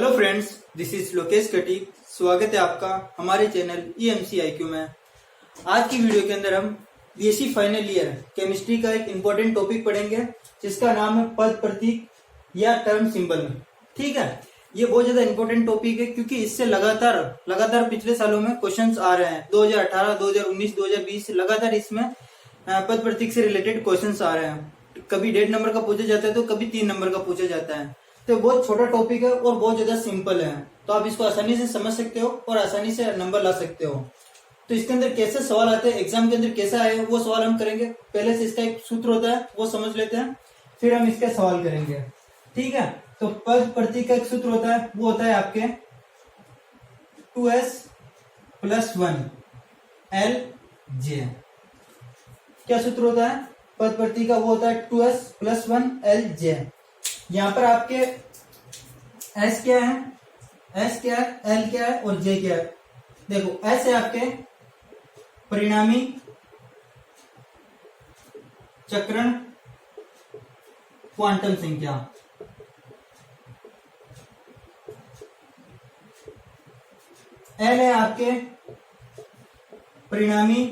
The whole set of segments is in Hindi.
Hello friends, this is Lokesh कटी। स्वागत है आपका हमारे चैनल EMC IQ में। आज की वीडियो के अंदर हम BSc फाइनल ईयर केमिस्ट्री का एक इम्पोर्टेंट टॉपिक पढ़ेंगे जिसका नाम है पद प्रतीक या टर्म सिंबल। ठीक है, ये बहुत ज्यादा इम्पोर्टेंट टॉपिक है क्योंकि इससे लगातार पिछले सालों में क्वेश्चंस आ रहे हैं। 2018, 2019, 2020 लगातार इसमें पद प्रतीक से रिलेटेड क्वेश्चंस आ रहे हैं। कभी डेढ़ नंबर का पूछा जाता है तो कभी 3 नंबर का पूछा जाता है। तो बहुत छोटा टॉपिक है और बहुत ज्यादा सिंपल है, तो आप इसको आसानी से समझ सकते हो और आसानी से नंबर ला सकते हो। तो इसके अंदर कैसे सवाल आते हैं, एग्जाम के अंदर कैसा आए वो सवाल हम करेंगे। पहले से इसका एक सूत्र होता है वो समझ लेते हैं, फिर हम इसके सवाल करेंगे। ठीक है, तो पद प्रतीक का एक सूत्र होता है, वो होता है आपके 2s + 1 LJ। क्या सूत्र होता है पद प्रतीक का? वो होता है 2s + 1 LJ। यहाँ पर आपके S क्या है, S क्या है, L क्या है और J क्या है। देखो S है आपके परिणामी चक्रण क्वांटम संख्या, L है आपके परिणामी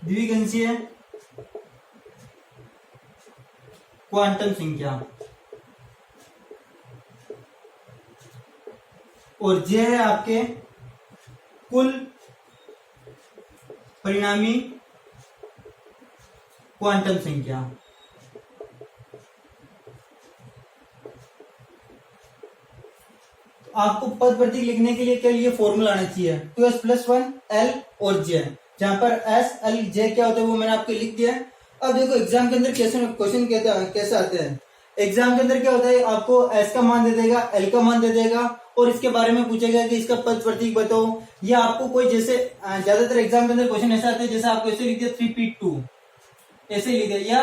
द्विगंशीय क्वांटम संख्या, और J है आपके कुल परिणामी क्वांटम संख्या। तो आपको पद प्रतीक लिखने के लिए क्या लिए फॉर्मूला आना चाहिए 2s + 1 L और J। जहां पर S, L, J क्या होता है वो मैंने आपको लिख दिया है। अब देखो एग्जाम के अंदर क्वेश्चन कैसे आते हैं। एग्जाम के अंदर क्या होता है, आपको S का मान दे देगा, L का मान दे देगा और इसके बारे में पूछेगा कि इसका पद प्रतीक बताओ। या आपको कोई जैसे ज्यादातर एग्जाम के अंदर क्वेश्चन ऐसा आता है जैसे आपको ऐसे लिख दिया 3p2 ऐसे लिख दिया या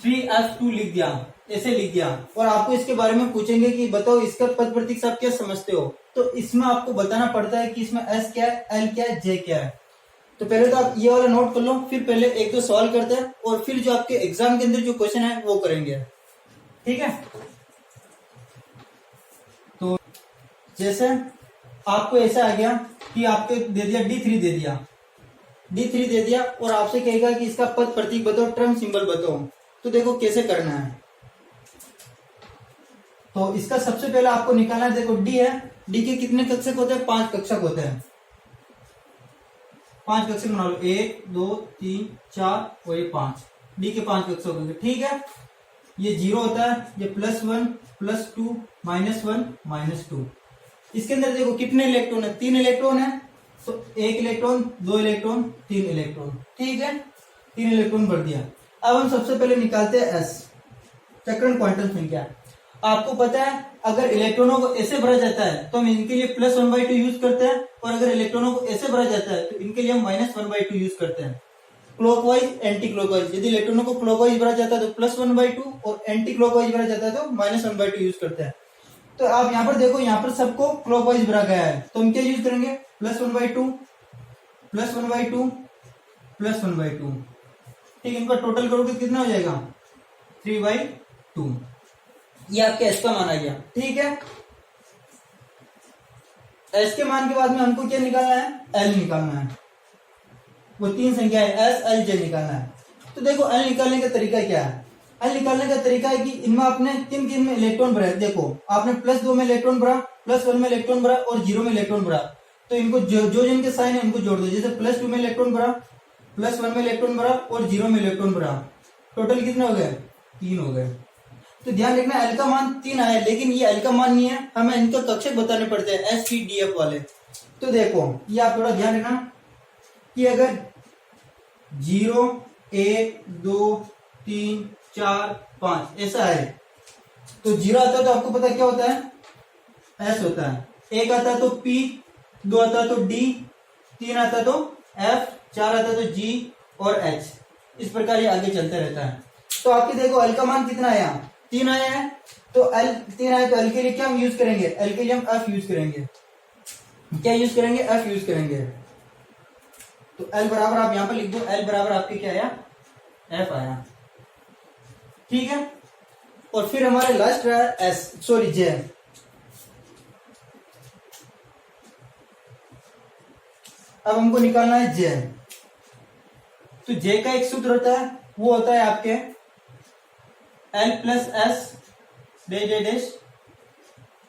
3f2 लिख दिया, ऐसे लिख दिया, और आपको इसके बारे में पूछेंगे कि बताओ इसका पद प्रतीक से आप क्या समझते हो। तो इसमें आपको बताना पड़ता है कि इसमें S क्या है, L क्या है, J क्या है। तो पहले तो आप ये वाला नोट कर लो, फिर पहले 1-2 सवाल करते हैं और फिर जो आपके एग्जाम के अंदर जो क्वेश्चन है वो करेंगे। ठीक है, तो जैसे आपको ऐसा आ गया कि आपको दे दिया D3 दे दिया और आपसे कहेगा कि इसका पद प्रतीक बताओ, टर्म सिंबल बताओ। तो देखो कैसे करना है। तो इसका सबसे पहले आपको निकालना है। देखो D है, D के कितने कक्षक होते हैं? 5 कक्षक होते हैं। 5 कक्षक बना लो, 1, 2, 3, 4 और ये 5। D के 5 कक्षक होंगे। ठीक है, ये 0 होता है, ये +1 +2 -1 -2। इसके अंदर देखो कितने इलेक्ट्रॉन है, 3 इलेक्ट्रॉन है। तो 1 इलेक्ट्रॉन, 2 इलेक्ट्रॉन, 3 इलेक्ट्रॉन। ठीक है, 3 इलेक्ट्रॉन भर दिया। अब हम सबसे पहले निकालते हैं S, चक्रण क्वांटम संख्या। आपको पता है अगर इलेक्ट्रॉनों को ऐसे भरा जाता है तो हम इनके लिए +1/2 यूज करते हैं, और अगर इलेक्ट्रॉनों को ऐसे भरा जाता है तो इनके लिए हम -1/2 यूज करते हैं। Clockwise, anti clockwise. यदि इलेक्ट्रॉनों को क्लॉकवाइज भरा जाता है तो +1/2 और एंटी क्लॉकवाइज भरा जाता है तो -1/2 यूज करते हैं। तो आप यहाँ पर देखो, यहाँ पर सबको क्लॉकवाइज भरा गया है तो हम क्या यूज करेंगे +1/2 +1/2 +1/2। ठीक, इनका टोटल करोगे कितना हो जाएगा 3/2। ये आपके S का मान आ गया। ठीक है, S के मान के बाद में हमको क्या निकालना है, L निकालना है। वो 3 संख्या है S, L, J निकालना है। तो देखो L निकालने का तरीका क्या है। L निकालने का तरीका है कि इनमें आपने किन में इलेक्ट्रॉन भरा है। देखो आपने +2 में इलेक्ट्रॉन भरा, +1 में इलेक्ट्रॉन भरा और 0 में इलेक्ट्रॉन भरा। तो इनको जो जिनके साइन है इनको जोड़ दो। जैसे +2 में इलेक्ट्रॉन भरा, +1 में इलेक्ट्रॉन भरा और 0 में इलेक्ट्रॉन भरा। टोटल कितने हो गए? 3 हो गए। तो ध्यान रखना L का मान 3 आया, लेकिन ये L का मान नहीं है, हमें इनका कक्षक बताने पड़ते हैं S, P, D, F वाले। तो देखो ये आप थोड़ा ध्यान रखना कि अगर 0, 1, 2, 3, 4, 5 ऐसा है तो 0 आता है तो आपको पता क्या होता है S होता है, 1 आता है तो P, 2 आता है तो D, 3 आता है तो F, 4 आता है तो G और H। इस प्रकार ये आगे चलता रहता है। तो आपके देखो L का मान कितना आया, 3 आया है। तो L 3 आया तो L के लिए क्या हम यूज करेंगे, L के लिए हम F यूज करेंगे। क्या यूज करेंगे? F यूज करेंगे। तो L बराबर आप यहां पर लिख दो, L बराबर आपके क्या आया, F आया। ठीक है, और फिर हमारे लास्ट रहा है एस, सॉरी जे। अब हमको निकालना है जे। तो जे का एक सूत्र होता है, वो होता है आपके L plus S dash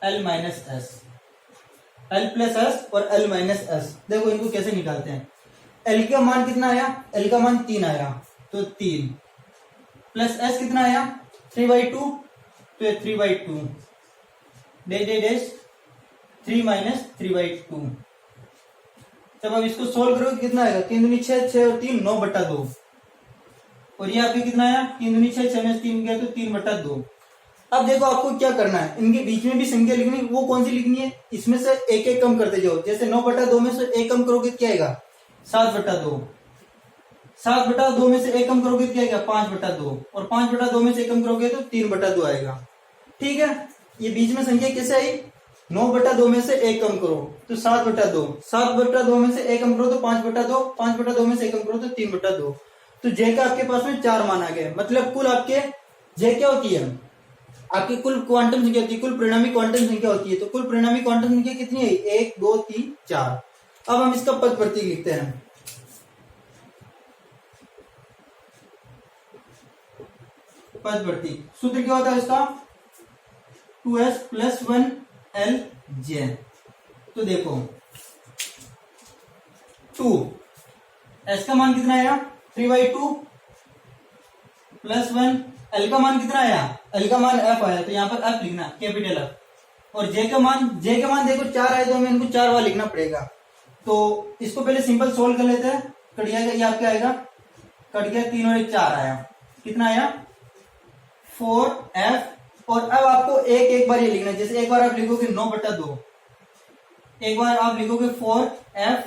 L minus S, L plus S और एल माइनस एस। देखो इनको कैसे निकालते हैं। एल का मान कितना आया, एल का मान 3 आया, तो 3 प्लस एस कितना आया 3/2, तो 3/2 डैश 3 माइनस 3/2। जब आप इसको सोल्व करोगे कितना आएगा, 3 दूनी 6, 6 और 3 9/2। और ये आपके कितना आया 3 दूनी 6, 6 में 3 गया तो 3/2। अब देखो आपको क्या करना है, इनके बीच में भी संख्या लिखनी, वो कौन सी लिखनी है, इसमें से एक एक कम करते जाओ। जैसे 9/2 में से एक कम करोगे क्या आएगा 7/2, 7/2 में से एक कम करोगे क्या आएगा 5/2, और 5/2 में से एक कम करोगे तो 3/2 आएगा। ठीक है, ये बीच में संख्या कैसे आई, 9/2 में से एक कम करो तो 7/2, 7/2 में से एक कम करो तो 5/2, 5/2 में से एक कम करो तो 3/2। तो जे का आपके पास में 4 मान आ गए। मतलब कुल आपके जे क्या होती है, आपकी कुल क्वांटम संख्या होती है, कुल परिणामी क्वांटम संख्या होती है। तो कुल परिणामी क्वांटम संख्या कितनी है 1 2 3 4। अब हम इसका पद प्रतीक लिखते हैं। पद प्रतीक सूत्र क्या होता है इसका 2s + 1 l j। तो देखो 2 s का मान कितना आया 3/2 प्लस 1 l का मान कितना आया, l का मान f आया, तो यहाँ पर f लिखना कैपिटल F। और j का मान देखो 4 आया, तो हमें इनको 4 बार लिखना पड़ेगा। तो इसको पहले सिंपल सोल्व कर लेते हैं। कट जाएगा, ये आपका आएगा, कट गया 3 और 1 4 आया, कितना आया 4f। और अब आपको एक बार ये लिखना है। जैसे एक बार आप लिखोगे 9/2, एक बार आप लिखोगे 4f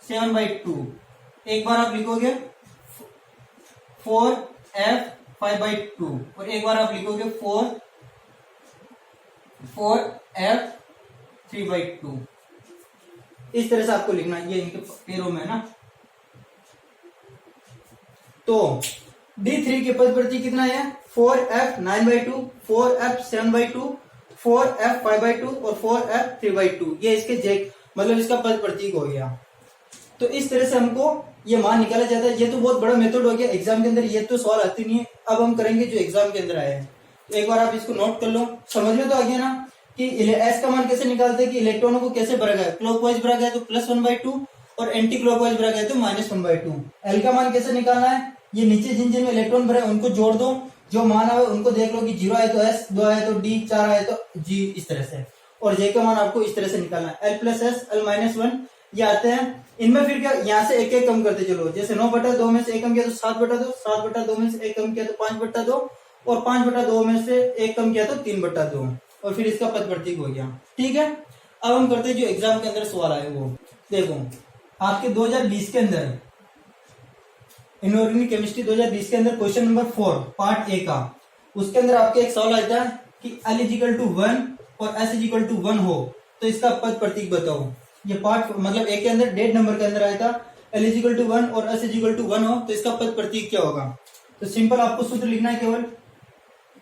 7/2, एक बार आप लिखोगे 4f 5/2, और एक बार आप लिखोगे 4f 3/2। इस तरह से आपको लिखना है, ये इनके पैरों में ना। तो D3 के पद प्रतीक कितना है 4f 9/2, 4f 7/2, 4f 5/2 और 4f 3/2। ये इसके जे मतलब इसका पद प्रतीक हो गया। तो इस तरह से हमको ये मान निकाला जाता है। ये तो बहुत बड़ा मेथड हो गया एग्जाम के अंदर, ये तो सवाल आते नहीं है। अब हम करेंगे जो एग्जाम के अंदर आए हैं। तो एक बार आप इसको नोट कर लो, समझ में तो आ गया ना कि एस का मान कैसे निकालते हैं, कि इलेक्ट्रॉनों को कैसे भरा गया, क्लॉकवाइज भरा गया तो +1/2 और एंटी क्लॉकवाइज भरा गया तो -1/2। एल का मान कैसे निकालना है, ये नीचे जिन जिन में इलेक्ट्रॉन भरे उनको जोड़ दो, जो मान आए उनको देख लो कि 0 आए तो एस, 2 आए तो डी, 4 आए तो जी, इस तरह से। और जे का मान आपको इस तरह से निकालना है, L plus S L minus 1 ये आते हैं। इनमें फिर क्या, यहाँ से एक एक कम करते चलो। जैसे 9/2 में से एक कम किया तो 7/2, 7/2 में से एक कम किया तो 5/2, और 5/2 में से एक कम किया तो 3/2, और फिर इसका पद प्रतीक हो गया। ठीक है, अब हम करते हैं जो एग्जाम के अंदर सवाल आए वो। देखो आपके 2020 के अंदर इनऑर्गेनिक केमिस्ट्री 2020 के अंदर क्वेश्चन नंबर 4 पार्ट ए का, उसके अंदर आपके एक सवाल आता है कि L = 1 और S = 1 हो तो इसका पद प्रतीक बताओ। ये पार्ट मतलब ए के अंदर डेट नंबर के अंदर आया था, L = 1 और S = 1 हो तो इसका पद प्रतीक क्या होगा। तो सिंपल आपको सूत्र लिखना है केवल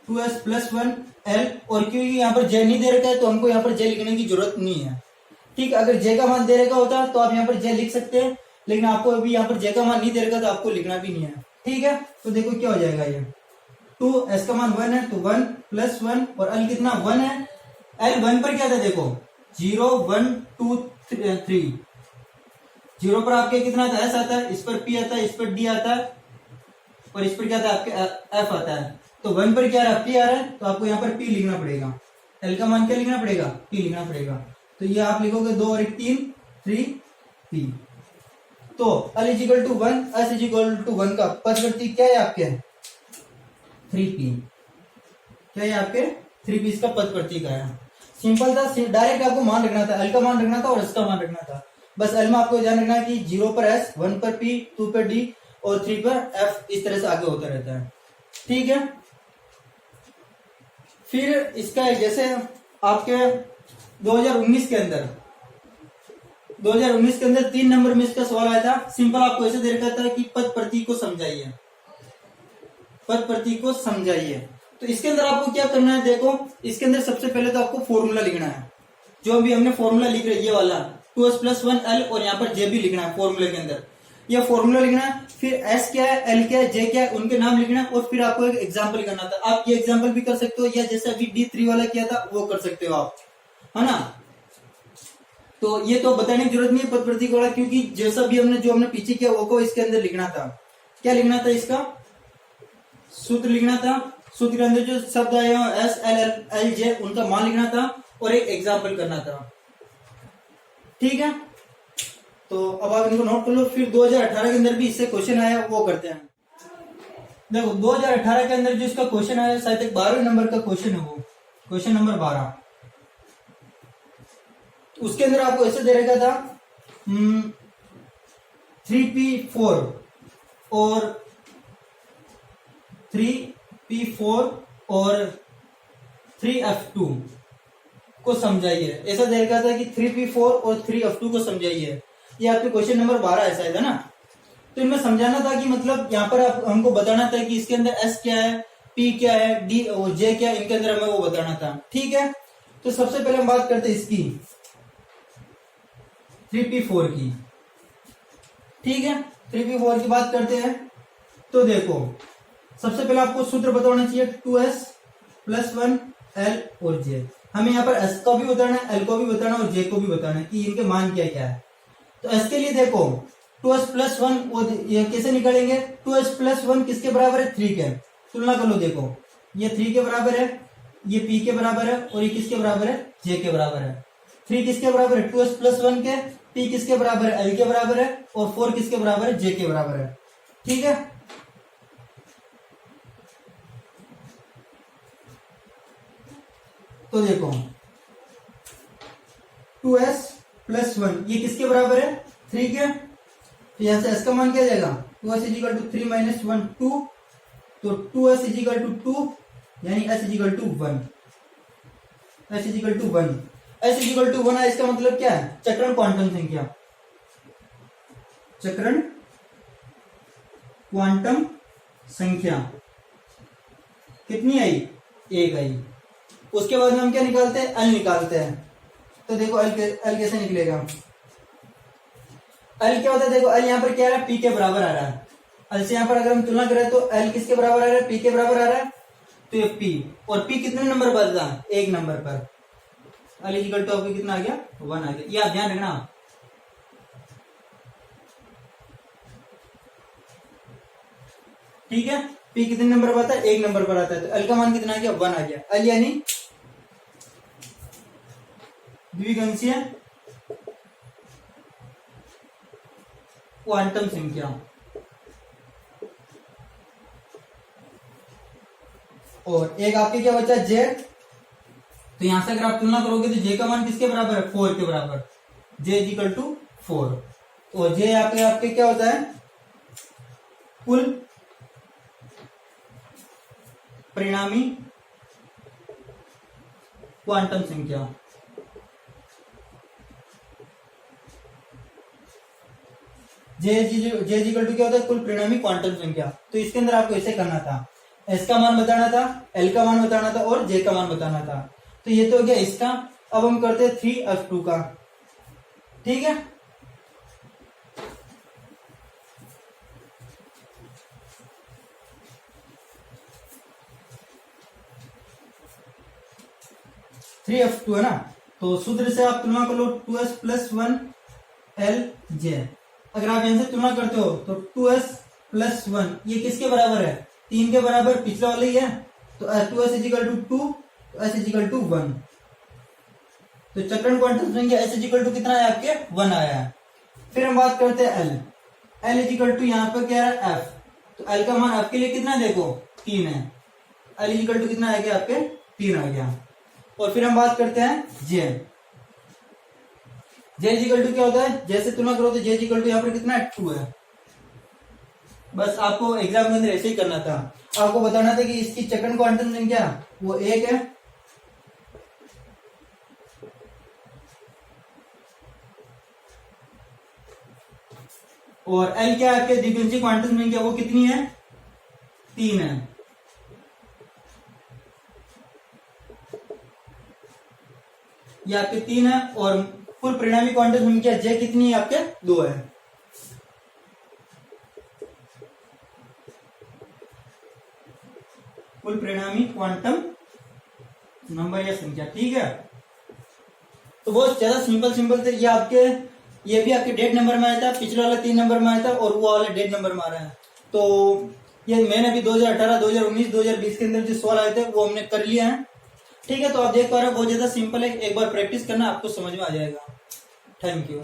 2s + 1 l। और क्योंकि यहाँ पर j नहीं दे रखा है तो हमको यहाँ पर j लिखने की जरूरत नहीं है। ठीक, अगर j का मान दे रखा होता तो आप यहाँ पर j लिख सकते हैं, लेकिन आपको अभी यहाँ पर j का मान नहीं दे रखा तो आपको लिखना भी नहीं है। ठीक है, तो देखो क्या हो जाएगा, ये 2s का मान 1 है तो 1 + 1 और l कितना 1 है। l 1 पर क्या था, देखो 0 1 2 3, 0 पर आपके कितना आता है s आता है, इस पर p आता है, इस पर d आता है, और इस पर क्या आता है आपके f आता है। तो 1 पर क्या आ रहा है p आ रहा है, तो आपको यहाँ पर p लिखना पड़ेगा। l का मान क्या लिखना पड़ेगा, p लिखना पड़ेगा। तो ये आप लिखोगे 2 और 1 3 3p। तो L = 1 S = 1 का पद प्रतीक क्या है आपके 3p। क्या है आपके 3p, इसका पद प्रतीक आया। सिंपल था, डायरेक्ट आपको मान रखना था, L का मान रखना था और S का मान रखना था। बस L में आपको ध्यान रखना है कि 0 पर S, 1 पर P, 2 पर D और 3 पर F, इस तरह से आगे होता रहता है। ठीक है, फिर इसका जैसे आपके 2019 के अंदर 3 नंबर में इसका सवाल आया था। सिंपल आपको ऐसे दे रखा था कि पद प्रतीक को समझाइए, पद प्रतीक को समझाइए। तो इसके अंदर आपको क्या करना है, देखो इसके अंदर सबसे पहले तो आपको फॉर्मूला लिखना है, जो भी हमने फॉर्मूला लिख रहे ये वाला 2s+1l, और यहाँ पर j भी लिखना है फॉर्मूले के अंदर, यह फॉर्मूला लिखना है। फिर s क्या है, l क्या है, j क्या है, उनके नाम लिखना है, और फिर आपको एक एग्जांपल करना था। आप ये एग्जांपल भी कर सकते हो, या जैसे अभी D3 वाला किया था वो कर सकते हो आप, है ना। तो ये तो बताने की जरूरत नहीं है पद प्रतीक वाला, क्योंकि जैसा भी हमने पीछे किया वो को इसके अंदर लिखना था। क्या लिखना था, इसका सूत्र लिखना था, सूत्र के अंदर जो शब्द आए एस एल जे उनका मान लिखना था, और एक एग्जाम्पल करना था। ठीक है, तो अब आप इनको नोट कर लो। फिर 2018 के अंदर भी इससे क्वेश्चन आया, वो करते हैं। देखो 2018 के अंदर जो इसका क्वेश्चन आया, शायद 12वें नंबर का क्वेश्चन है, वो क्वेश्चन नंबर 12। उसके अंदर आपको ऐसे दे रखा था 3p4 और 3p4 और 3f2 को समझाइए। ऐसा दे रखा था कि 3p4 और 3f2 को समझाइए। ये आपके क्वेश्चन नंबर 12 है शायद, है ना। तो इनमें समझाना था कि मतलब यहाँ पर आप हमको बताना था कि इसके अंदर s क्या है, p क्या है, d और j क्या है, इनके अंदर हमें वो बताना था। ठीक है, तो सबसे पहले हम बात करते हैं इसकी 3p4 की। ठीक है, 3p4 की बात करते हैं। तो देखो सबसे पहले आपको सूत्र बताना चाहिए 2s+1 l और j। हमें यहाँ पर s को भी बताना है, l को भी बताना है और j को भी बताना है कि इनके मान क्या क्या है। तो s के लिए देखो 2s+1 और ये कैसे निकालेंगे, 2s+1 किसके बराबर है, 3 के। तुलना कर लो, देखो ये 3 के बराबर है, ये p के बराबर है, और ये किसके बराबर है, j के बराबर है। 3 किसके बराबर है, 2s+1 के, p किसके बराबर है, l के बराबर है, और 4 किसके बराबर है, j के बराबर है। ठीक है, तो देखो 2s+1 ये किसके बराबर है, 3 के। तो यहां से s का मान क्या जाएगा, 2s = 3 - 1 2, तो 2s = 2, यानी s = 1, s = 1, s = 1 है। इसका मतलब क्या है, चक्रण क्वांटम संख्या, चक्रण क्वांटम संख्या कितनी आई, 1 आई। उसके बाद में हम क्या निकालते हैं, l निकालते हैं। तो देखो l कैसे निकलेगा, l क्या होता है, देखो l यहाँ पर क्या आ रहा है, p के बराबर आ रहा है। l से यहाँ पर अगर हम तुलना करें तो l किसके बराबर आ रहा है, p के बराबर आ रहा है। तो ये p, और p कितने नंबर पर था, 1 नंबर पर। l इक्वल टू आपको कितना आ गया, 1 आ गया। ये आप ध्यान रखना। ठीक है, p कितने नंबर पर आता है, 1 नंबर पर आता है। तो l का मान कितना आ गया, 1 आ गया। l यानी द्विगंशीय क्वांटम संख्या। और एक आपके क्या बचा, j। तो यहां से अगर आप तुलना करोगे तो j का मान किसके बराबर है, 4 के बराबर, j = 4। और j आपके क्या होता है, कुल परिणामी क्वांटम संख्या। जे = क्या होता है, कुल परिणामी क्वांटम संख्या। तो इसके अंदर आपको ऐसे करना था, s का मान बताना था, l का मान बताना था, और j का मान बताना था। तो ये तो हो गया इसका। अब हम करते हैं 3f2 का। ठीक है, थ्री एफ टू है ना। तो सूत्र से आप तुलना कर लो 2s+1 l j। अगर आप यहां से तुलना करते हो तो 2s+1 ये किसके बराबर है, 3 के बराबर, पिछला वाला ही है। तो 2s = 2, s = 1। तो चक्रण क्वांटम संख्या s = कितना है आपके, 1 आया है। फिर हम बात करते हैं l = यहाँ पर क्या है, f। तो l का मान आपके लिए कितना, देखो 3 है। l = कितना आ गया आपके, 3 आ गया। और फिर हम बात करते हैं j = क्या होता है, जैसे तुलना करो तो j = यहाँ पर कितना है, 2 है। बस आपको एग्जाम के अंदर ऐसे ही करना था, आपको बताना था कि इसकी चक्रण क्वांटम संख्या वो 1 है। और l क्या है आपके, द्विगुणित क्वांटम संख्या वो कितनी है, 3 है। ये आपके 3 है और कुल परिणामी क्वांटम संख्या जे कितनी है आपके 2 है। कुल परिणामी क्वांटम नंबर या संख्या, ठीक है। तो बहुत ज्यादा सिंपल थे ये आपके, ये भी आपके डेट नंबर में आया था, पिछले वाला 3 नंबर में आया था और वो वाला डेट नंबर में आ रहा है। तो ये मैंने अभी 2018, 2019, 2020 के अंदर जो सवाल आए थे वो हमने कर लिया है, ठीक है। तो आप देख पा रहे हो बहुत ज्यादा सिंपल है, एक बार प्रैक्टिस करना आपको समझ में आ जाएगा। Thank you.